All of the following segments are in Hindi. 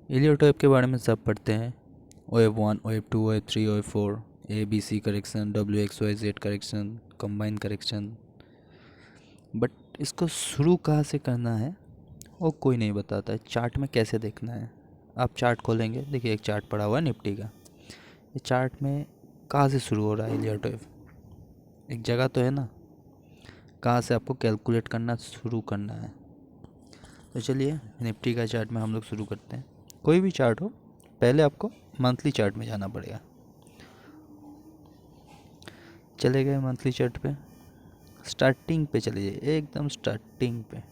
इलियट वेब के बारे में सब पढ़ते हैं। OF1, OF2, OF3, OF4, ABC correction, WXYZ correction, combine correction. But इसको शुरू कहाँ से करना है वो कोई नहीं बताता है। चार्ट में कैसे देखना है, आप चार्ट खोलेंगे, देखिए एक चार्ट पड़ा हुआ है निफ्टी का। ये चार्ट में कहाँ से शुरू हो रहा है इलियट वेव, एक जगह तो है ना, कहाँ से आपको कैलकुलेट करना शुरू करना है। तो चलिए निफ्टी का चार्ट में हम लोग शुरू करते हैं। कोई भी चार्ट हो, पहले आपको मंथली चार्ट में जाना पड़ेगा। चले गए मंथली चार्ट पे, स्टार्टिंग पे चले जाइए, एकदम स्टार्टिंग पे।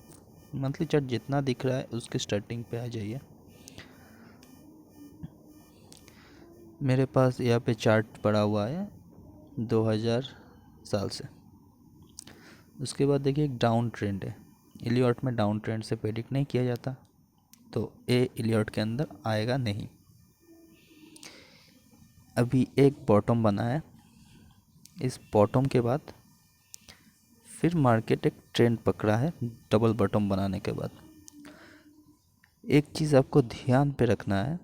मंथली चार्ट जितना दिख रहा है उसके स्टार्टिंग पे आ जाइए। मेरे पास यहाँ पे चार्ट पड़ा हुआ है 2000 साल से। उसके बाद देखिए एक डाउन ट्रेंड है। इलियट में डाउन ट्रेंड से प्रेडिक्ट नहीं किया जाता, तो ए इलियट के अंदर आएगा नहीं। अभी एक बॉटम बना है, इस बॉटम के बाद फिर मार्केट एक ट्रेंड पकड़ा है डबल बॉटम बनाने के बाद। एक चीज़ आपको ध्यान पे रखना है,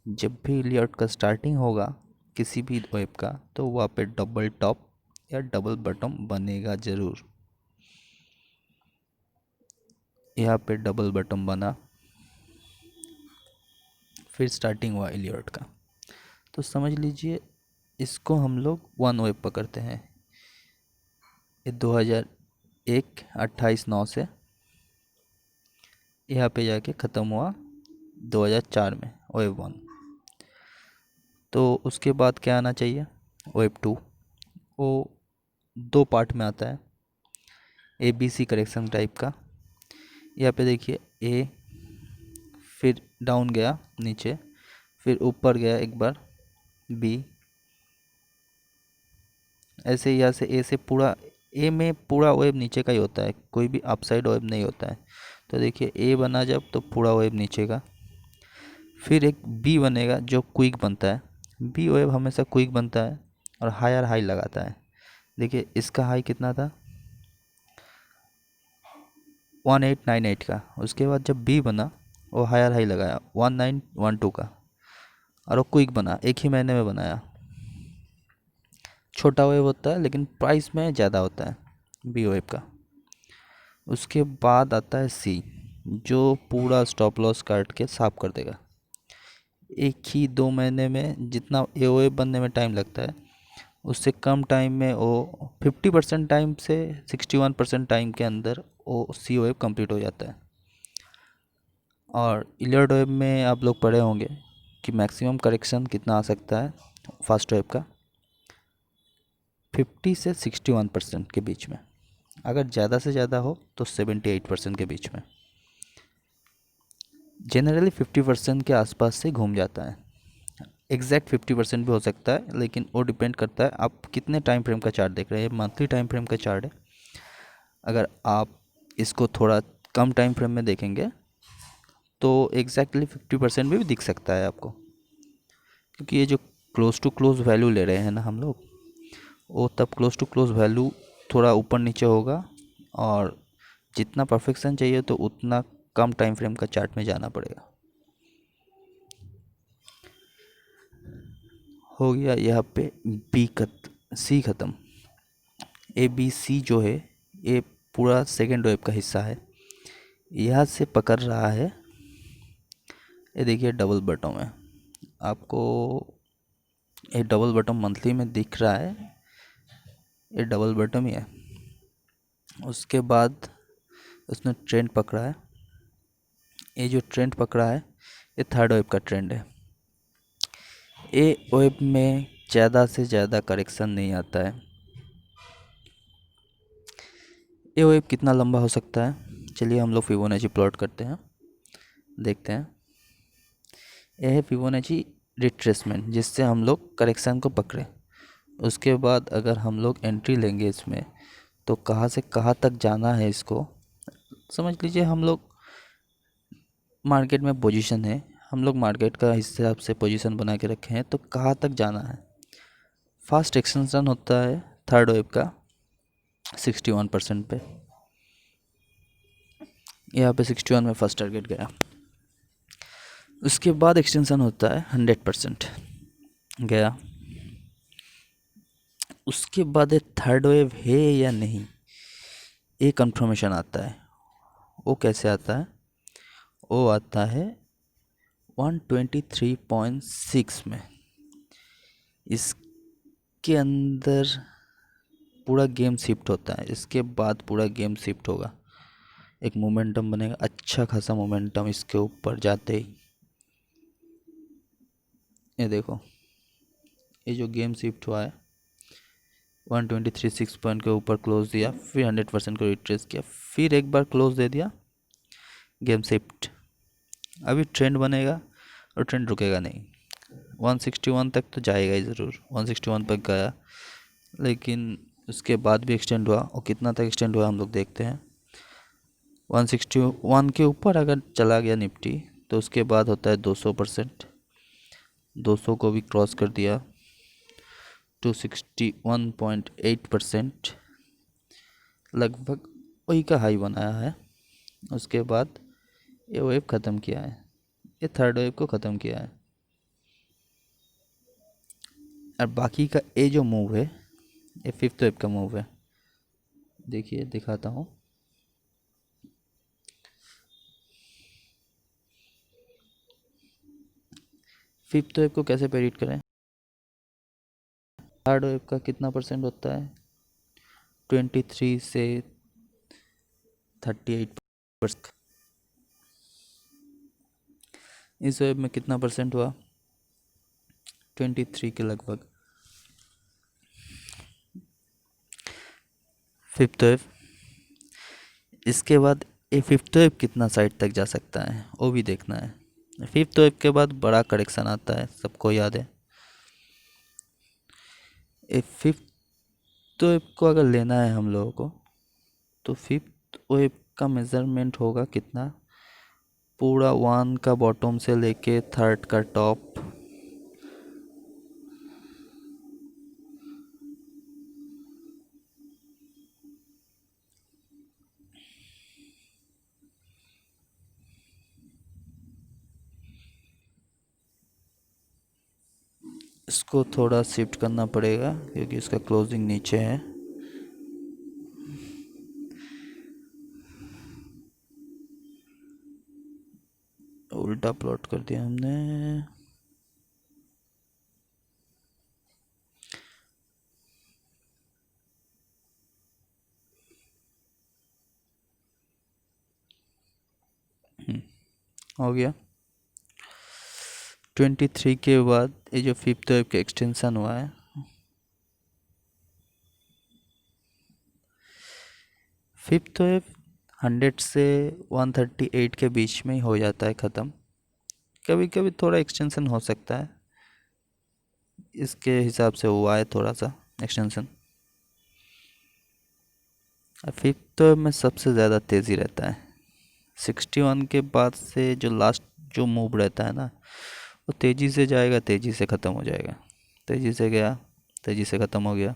जब भी इलियट का स्टार्टिंग होगा किसी भी वेब का, तो वहाँ पे डबल टॉप या डबल बॉटम बनेगा ज़रूर। यहाँ पे डबल बॉटम बना, फिर स्टार्टिंग हुआ इलियट का, तो समझ लीजिए इसको हम लोग वन वेब पकड़ते हैं। ये 2001 28/9 से यहाँ पे जाके ख़त्म हुआ 2004 में वेब वन। तो उसके बाद क्या आना चाहिए, वेब टू। वो दो पार्ट में आता है, ABC करेक्शन टाइप का। यहाँ पे देखिए ए, फिर डाउन गया नीचे, फिर ऊपर गया एक बार बी, ऐसे यहाँ से ए से पूरा, ए में पूरा वेब नीचे का ही होता है, कोई भी अपसाइड वेब नहीं होता है। तो देखिए ए बना जब, तो पूरा वेब नीचे का। फिर एक बी बनेगा जो क्विक बनता है। बी वेब हमेशा क्विक बनता है और हायर हाई लगाता है। देखिए इसका हाई कितना था, 1898 का। उसके बाद जब बी बना, वो हायर हाई लगाया 1912 का, और वो क्विक बना, एक ही महीने में बनाया। छोटा वेव होता है लेकिन प्राइस में ज़्यादा होता है बी वेव का। उसके बाद आता है सी, जो पूरा स्टॉप लॉस काट के साफ कर देगा। एक ही 2 महीने में जितना ए वेव बनने में टाइम लगता है, उससे कम टाइम में वो 50% टाइम से 61% टाइम के अंदर वो सी वेव कंप्लीट हो जाता है। और इलियट वेव में आप लोग पढ़े होंगे कि मैक्सिमम करेक्शन कितना आ सकता है फर्स्ट वेव का, 50 से 61% के बीच में। अगर ज़्यादा से ज़्यादा हो तो 78% के बीच में। जनरली 50% के आसपास से घूम जाता है। एग्जैक्ट 50% भी हो सकता है, लेकिन वो डिपेंड करता है आप कितने टाइम फ्रेम का चार्ट देख रहे हैं। मंथली टाइम फ्रेम का चार्ट है, अगर आप इसको थोड़ा कम टाइम फ्रेम में देखेंगे तो एग्जैक्टली 50% भी दिख सकता है आपको। क्योंकि ये जो क्लोज टू क्लोज वैल्यू ले रहे हैं ना हम लोग, वो तब क्लोज टू क्लोज वैल्यू थोड़ा ऊपर नीचे होगा, और जितना परफेक्शन चाहिए तो उतना कम टाइम फ्रेम का चार्ट में जाना पड़ेगा। हो गया यहाँ पे सी ख़त्म। ABC जो है ये पूरा सेकेंड वेव का हिस्सा है, यहाँ से पकड़ रहा है। ये देखिए डबल बटन है, आपको ये डबल बटन मंथली में दिख रहा है, ये डबल बटन ही है। उसके बाद उसने ट्रेंड पकड़ा है, ये जो ट्रेंड पकड़ा है ये थर्ड वेव का ट्रेंड है। ए वेब में ज़्यादा से ज़्यादा करेक्शन नहीं आता है। ये वेब कितना लंबा हो सकता है, चलिए हम लोग फिबोनाची प्लॉट करते हैं, देखते हैं। यह है फिबोनाची रिट्रेसमेंट, जिससे हम लोग करेक्शन को पकड़े। उसके बाद अगर हम लोग एंट्री लेंगे इसमें, तो कहाँ से कहाँ तक जाना है इसको समझ लीजिए। हम लोग मार्केट में पोजीशन है, हम लोग मार्केट का हिसाब से पोजीशन बना के रखे हैं, तो कहाँ तक जाना है। फास्ट एक्सटेंशन होता है थर्ड वेव का 61% पे, यहाँ पे 61 में फर्स्ट टारगेट गया। उसके बाद एक्सटेंशन होता है 100% गया। उसके बाद ये थर्ड वेव है या नहीं, ये कंफर्मेशन आता है। वो कैसे आता है? वो आता है 123.6 में। इसके अंदर पूरा गेम शिफ्ट होता है, इसके बाद पूरा गेम शिफ्ट होगा, एक मोमेंटम बनेगा, अच्छा खासा मोमेंटम इसके ऊपर जाते ही। ये देखो, ये जो गेम शिफ्ट हुआ है 123.6 पॉइंट के ऊपर क्लोज दिया, फिर 100% को रिट्रेस किया, फिर एक बार क्लोज दे दिया, गेम शिफ्ट। अभी ट्रेंड बनेगा और ट्रेंड रुकेगा नहीं, 161 तक तो जाएगा ही ज़रूर, 161 तक गया, लेकिन उसके बाद भी एक्सटेंड हुआ। और कितना तक एक्सटेंड हुआ हम लोग देखते हैं। 161 के ऊपर अगर चला गया निफ्टी तो उसके बाद होता है 200%, 200 को भी क्रॉस कर दिया, 261.8% लगभग वही का हाई बनाया है। उसके बाद ये वेव ख़त्म किया है, ये थर्ड वेव को ख़त्म किया है। और बाकी का ये जो मूव है, ये फिफ्थ वेव का मूव है। देखिए दिखाता हूँ। फिफ्थ वेव को कैसे प्रेडिक्ट करें? थर्ड वेव का कितना परसेंट होता है? 23 से 38%। इस वेव में कितना परसेंट हुआ? 23 के लगभग। फिफ्थ वेव, इसके बाद ये फिफ्थ वेव कितना साइड तक जा सकता है वो भी देखना है। फिफ्थ वेव के बाद बड़ा करेक्शन आता है, सबको याद है। ये फिफ्थ वेव को अगर लेना है हम लोगों को, तो फिफ्थ वेव का मेज़रमेंट होगा कितना, पूरा वन का बॉटम से लेके थर्ड का टॉप, इसको थोड़ा शिफ्ट करना पड़ेगा क्योंकि इसका क्लोजिंग नीचे है। उल्टा प्लॉट कर दिया हमने। हो गया। 23 के बाद ये जो फिफ्थ वेव का एक्सटेंशन हुआ है, फिफ्थ वेव 100 से 138 के बीच में ही हो जाता है ख़त्म। कभी कभी थोड़ा एक्सटेंशन हो सकता है, इसके हिसाब से हुआ है थोड़ा सा एक्सटेंशन। फिफ्थ वेव में सबसे ज़्यादा तेज़ी रहता है, 61 के बाद से जो लास्ट जो मूव रहता है ना, वो तेज़ी से जाएगा, तेज़ी से ख़त्म हो जाएगा, तेज़ी से गया, तेज़ी से ख़त्म हो गया।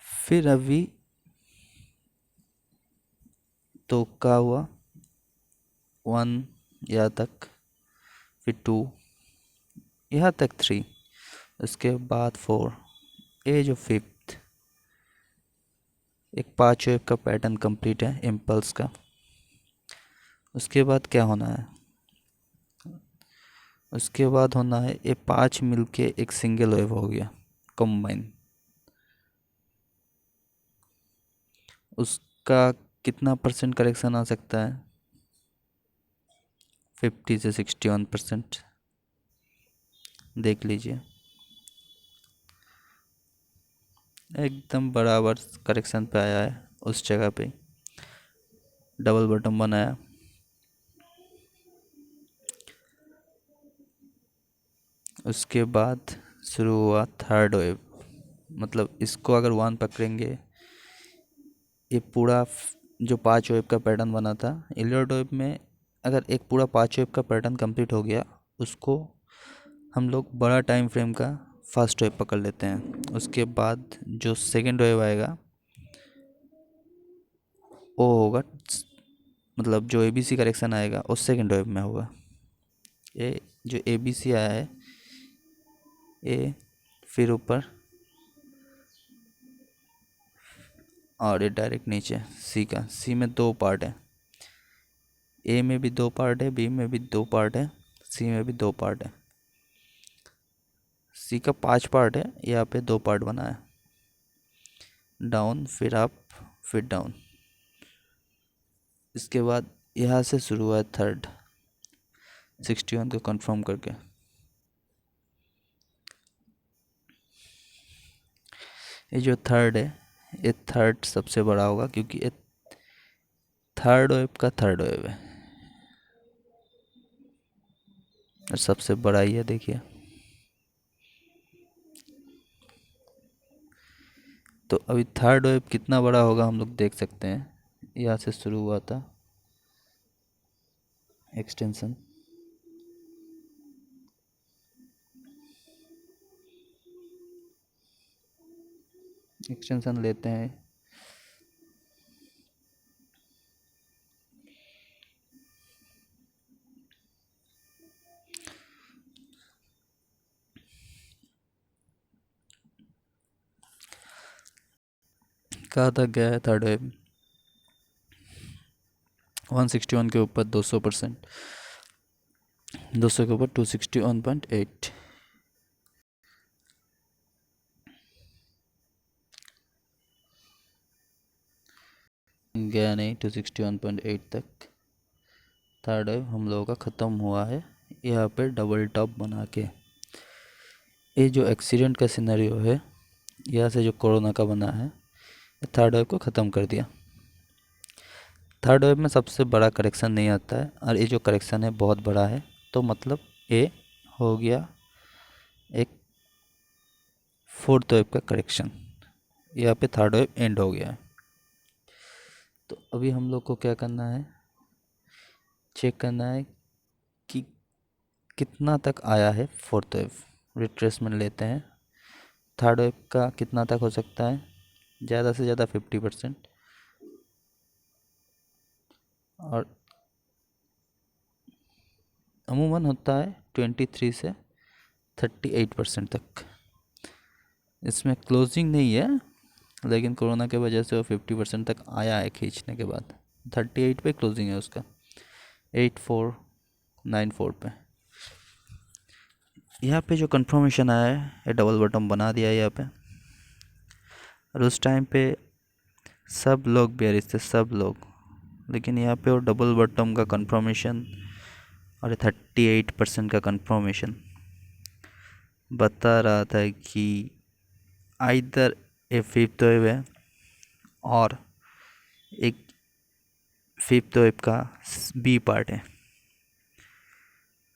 फिर अभी तो क्या हुआ, 1 यहाँ तक, फिर 2 यहाँ तक, 3, उसके बाद 4, ये जो फिफ्थ, एक 5 वेव का पैटर्न कंप्लीट है इम्पल्स का। उसके बाद क्या होना है? उसके बाद होना है ये 5 मिलके एक सिंगल वेव हो गया कंबाइन। उसका कितना परसेंट करेक्शन आ सकता है? 50 से 61%। देख लीजिए, एकदम बराबर करेक्शन पे आया है, उस जगह पे डबल बॉटम बनाया। उसके बाद शुरू हुआ थर्ड वेव, मतलब इसको अगर 1 पकड़ेंगे, ये पूरा जो 5 वेव का पैटर्न बना था इलियट वेव में, अगर एक पूरा 5 वेव का पैटर्न कंप्लीट हो गया, उसको हम लोग बड़ा टाइम फ्रेम का फर्स्ट वेव पकड़ लेते हैं। उसके बाद जो सेकंड वेव आएगा वो होगा मतलब जो ABC करेक्शन आएगा उस सेकेंड वेव में होगा। ये जो ABC आया है ए, फिर ऊपर और ये डायरेक्ट नीचे सी में दो पार्ट है। ए में भी दो पार्ट है, बी में भी दो पार्ट है, सी में भी दो पार्ट है। सी का 5 पार्ट है, यहाँ पे दो पार्ट बना है, डाउन फिर अप फिर डाउन। इसके बाद यहाँ से शुरू हुआ है थर्ड 61 को कंफर्म करके। ये जो थर्ड है, ये थर्ड सबसे बड़ा होगा क्योंकि ये थर्ड वेव का थर्ड वेव है और सबसे बड़ा ही है। देखिए तो अभी थर्ड वेव कितना बड़ा होगा हम लोग देख सकते हैं। यहाँ से शुरू हुआ था एक्सटेंशन, लेते हैं। कहाँ तक गया है थर्ड वेव? 161 के ऊपर 200%, 200 के ऊपर 261.8। गया नहीं 261.8 तक। थर्ड वेव हम लोगों का ख़त्म हुआ है यहाँ पे डबल टॉप बना के। ये जो एक्सीडेंट का सिनेरियो है यहाँ से जो कोरोना का बना है, थर्ड वेव को ख़त्म कर दिया। थर्ड वेव में सबसे बड़ा करेक्शन नहीं आता है और ये जो करेक्शन है बहुत बड़ा है, तो मतलब ये हो गया एक फोर्थ वेव का करेक्शन। यहाँ पे थर्ड वेव एंड हो गया है। तो अभी हम लोग को क्या करना है, चेक करना है कि कितना तक आया है फोर्थ वेव। रिट्रेसमेंट लेते हैं, थर्ड वेव का कितना तक हो सकता है, ज़्यादा से ज़्यादा 50%, और अमूमन होता है 23 से 38% तक। इसमें क्लोजिंग नहीं है, लेकिन कोरोना के वजह से वो 50% तक आया है खींचने के बाद। 38 पे क्लोजिंग है उसका, 8494 पे। यहाँ पे जो कंफर्मेशन आया है ये डबल बॉटम बना दिया है यहाँ पे, और उस टाइम पे सब लोग बेयरिश थे, सब लोग। लेकिन यहाँ पे वो डबल बॉटम का कंफर्मेशन और 38% का कंफर्मेशन बता रहा था कि आइदर ए फिफ्थ वेव है और एक फिफ्थ वेव का बी पार्ट है।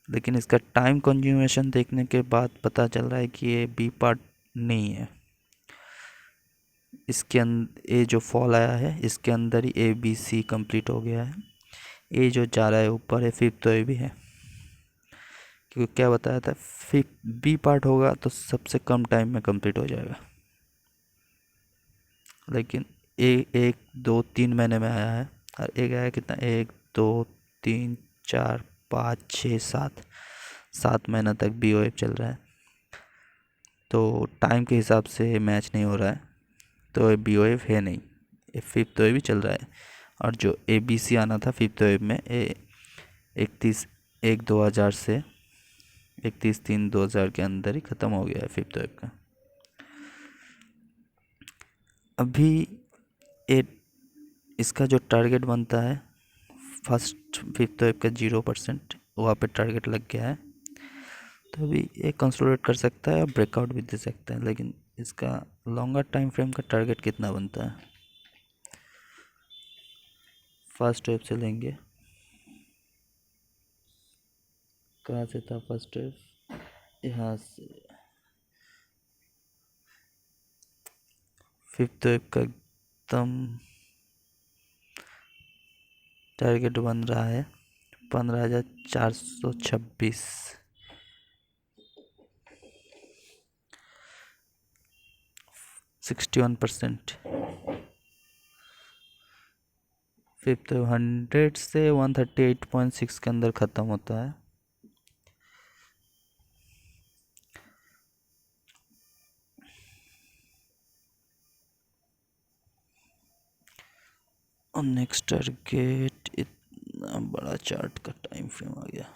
लेकिन इसका टाइम कंज्यूमेशन देखने के बाद पता चल रहा है कि ये बी पार्ट नहीं है। इसके अंदर ये जो फॉल आया है इसके अंदर ही ABC कंप्लीट हो गया है। ये जो जा रहा है ऊपर है फिफ्थ वेव भी है, क्योंकि क्या बताया था फिफ्थ बी पार्ट होगा तो सबसे कम टाइम में कंप्लीट हो जाएगा। लेकिन एक 2-3 महीने में आया है, और एक आया कितना, 1 2 3 4 5 6 7 7 महीना तक BOF चल रहा है। तो टाइम के हिसाब से मैच नहीं हो रहा है, तो BOF है नहीं, ये फिफ्थ वेव भी चल रहा है। और जो ABC आना था फिफ्थ वेव में, ये 31/1/2000 से 31/3/2000 के अंदर ही ख़त्म हो गया है फिफ्थ वेव का। अभी ये इसका जो टारगेट बनता है फर्स्ट फिफ्थ वेव का 0%, वहाँ पे टारगेट लग गया है। तो अभी ये कंसोलिडेट कर सकता है और ब्रेकआउट भी दे सकता है, लेकिन इसका लॉन्गर टाइम फ्रेम का टारगेट कितना बनता है। फर्स्ट वेव से लेंगे, कहाँ से था फर्स्ट वेव, यहाँ से। फिफ्थ वेव का एकदम टारगेट बन रहा है 15,426, 61%। फिफ्थ 100 से 138.6 के अंदर ख़त्म होता है। और नेक्स्ट टारगेट, इतना बड़ा चार्ट का टाइम फ्रेम आ गया।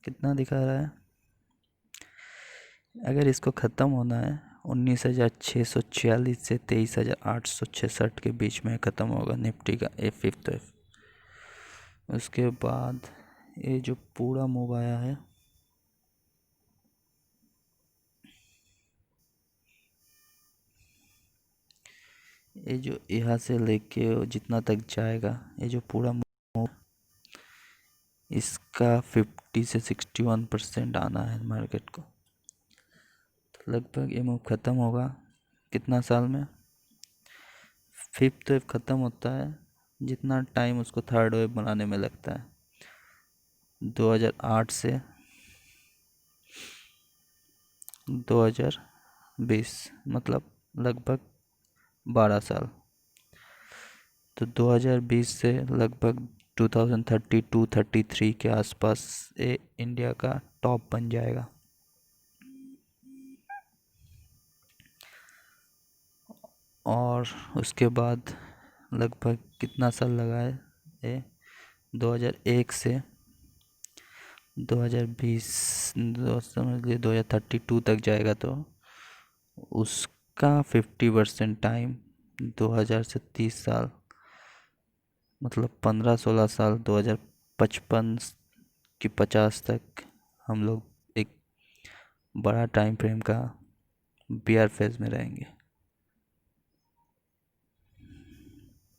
कितना दिखा रहा है? अगर इसको ख़त्म होना है 19,646 से 23,866 के बीच में ख़त्म होगा निफ्टी का फिफ्थ वेव। उसके बाद ये जो पूरा मूव आया है, ये जो यहाँ से लेके जितना तक जाएगा, ये जो पूरा मूव, इसका 50 से 61% आना है मार्केट को। तो लगभग ये मूव ख़त्म होगा कितना साल में? फिफ्थ वेव ख़त्म होता है जितना टाइम उसको थर्ड वेव बनाने में लगता है, 2008 से 2020, मतलब लगभग 12 साल। तो 2020 से लगभग 2032-33 के आसपास ये इंडिया का टॉप बन जाएगा। और उसके बाद लगभग कितना साल लगा है ये, 2001 से 2020, समझ लीजिए 2032 तक जाएगा। तो उसका 50% टाइम 2000 से 30 साल, मतलब 15-16 साल, 2055 की 50 तक हम लोग एक बड़ा टाइम फ्रेम का बियर फेज में रहेंगे।